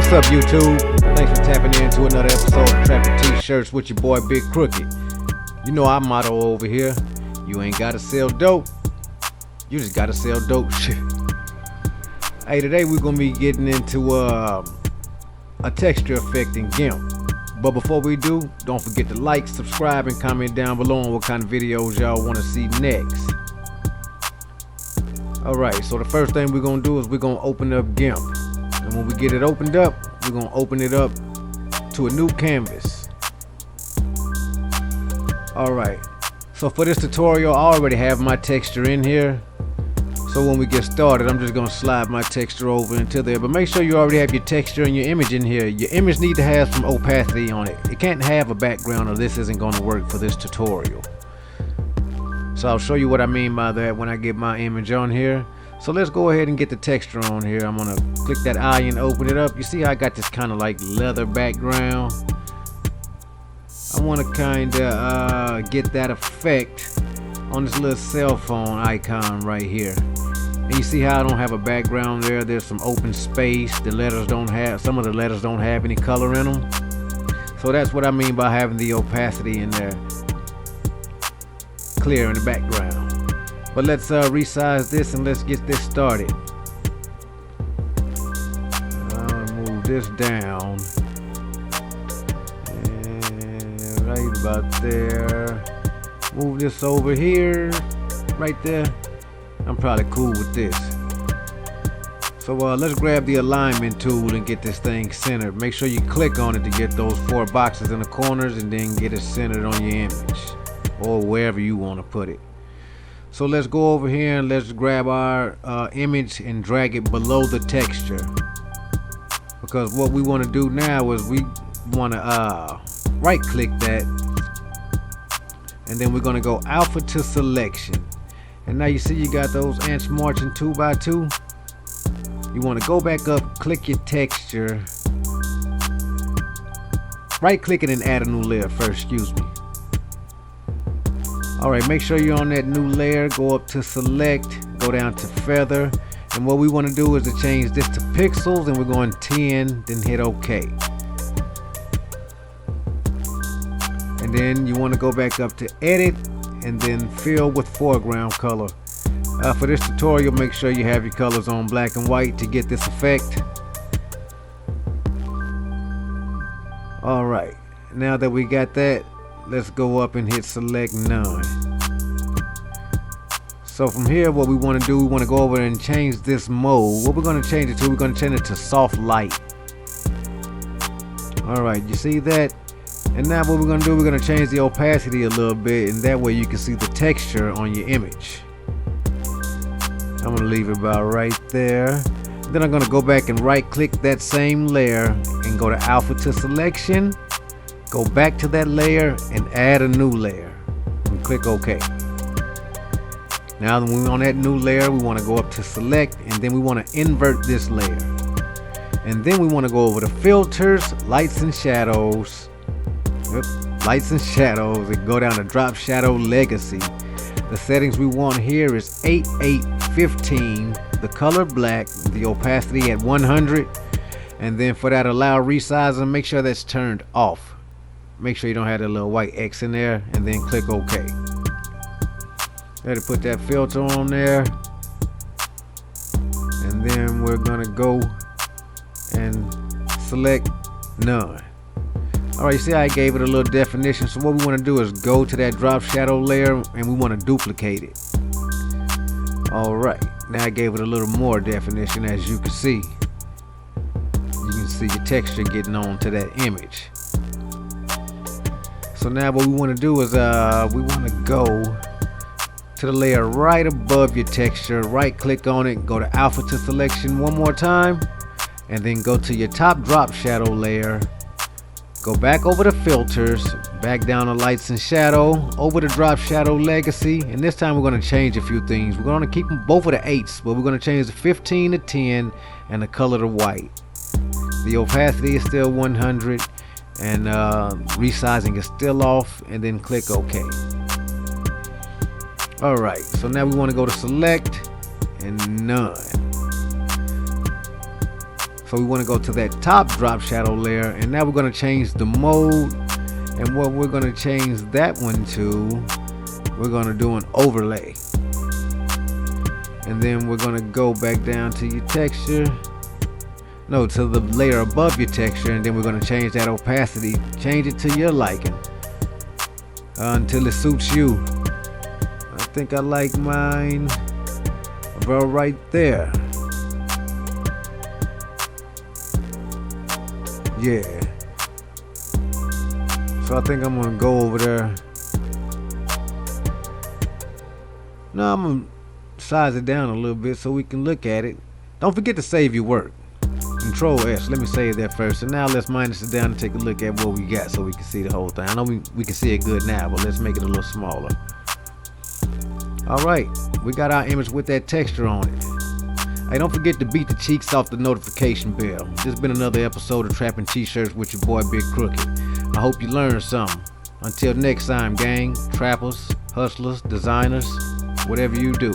What's up, YouTube? Thanks for tapping in to another episode of Traffic T-Shirts with your boy Big Crooked. You know our motto over here: you ain't gotta sell dope, you just gotta sell dope shit. Hey, today we're gonna be getting into a texture effect in Gimp. But before we do, don't forget to like, subscribe, and comment down below on what kind of videos y'all want to see next. Alright, so the first thing we're gonna do is we're gonna open up Gimp. And when we get it opened up, we're gonna open it up to a new canvas. Alright, so for this tutorial, I already have my texture in here. So when we get started, I'm just gonna slide my texture over into there. But make sure you already have your texture and your image in here. Your image need to have some opacity on it. It can't have a background or this isn't gonna work for this tutorial. So I'll show you what I mean by that when I get my image on here. So let's go ahead and get the texture on here. I'm gonna click that eye and open it up. You see how I got this kind of like leather background? I want to kind of get that effect on this little cell phone icon right here. And you see how I don't have a background there? There's some open space. The letters don't have, some of the letters don't have any color in them. So that's what I mean by having the opacity in there, clear in the background. But let's resize this and let's get this started. Move this down. And right about there. Move this over here, right there. I'm probably cool with this. So let's grab the alignment tool and get this thing centered. Make sure you click on it to get those 4 boxes in the corners and then get it centered on your image or wherever you want to put it. So let's go over here and let's grab our image and drag it below the texture. Because what we want to do now is we want to right click that. And then we're going to go alpha to selection. And now you see you got those ants marching 2 by 2. You want to go back up, click your texture. Right click it and add a new layer first, excuse me. Alright, make sure you're on that new layer. Go up to select, go down to feather. And what we want to do is to change this to pixels, and we're going 10, then hit OK. And then you want to go back up to edit and then fill with foreground color. For this tutorial, make sure you have your colors on black and white to get this effect. Alright, now that we got that, let's go up and hit select none. So from here, what we want to do, we want to go over and change this mode. What we're going to change it to, we're going to change it to soft light. Alright, you see that? And now what we're going to do, we're going to change the opacity a little bit, and that way you can see the texture on your image. I'm going to leave it about right there. Then I'm going to go back and right click that same layer and go to alpha to selection. Go back to that layer and add a new layer and click OK. Now when we're on that new layer, we want to go up to select, and then we want to invert this layer. And then we want to go over to filters, lights and shadows. Lights and shadows, and go down to drop shadow legacy. The settings we want here is 8815, the color black, the opacity at 100, and then for that allow resizing, make sure that's turned off. Make sure you don't have that little white X in there, and then click OK. There to put that filter on there, and then we're gonna go and select none. Alright, you see how I gave it a little definition. So what we want to do is go to that drop shadow layer and we want to duplicate it. Alright, now I gave it a little more definition, as you can see. You can see your texture getting on to that image. So now what we want to do is we want to go to the layer right above your texture, right click on it, go to alpha to selection one more time, and then go to your top drop shadow layer. Go back over to filters, back down to lights and shadow, over to drop shadow legacy, and this time we're going to change a few things. We're going to keep them both of the 8s, but we're going to change the 15 to 10 and the color to white. The opacity is still 100, and resizing is still off, and then click OK. Alright, so now we want to go to select and none. So we want to go to that top drop shadow layer, and now we're going to change the mode. And what we're going to change that one to, we're going to do an overlay. And then we're going to go back down to your texture. No, to the layer above your texture, and then we're going to change that opacity. Change it to your liking until it suits you. I think I like mine about right there. Yeah. So I think I'm gonna go over there. Now I'm gonna size it down a little bit so we can look at it. Don't forget to save your work. Control S. Let me save that first. So now let's minus it down and take a look at what we got so we can see the whole thing. I know we can see it good now, but let's make it a little smaller. Alright, we got our image with that texture on it. Hey, don't forget to beat the cheeks off the notification bell. This has been another episode of Trapping T-Shirts with your boy Big Crooked. I hope you learned something. Until next time, gang, trappers, hustlers, designers, whatever you do.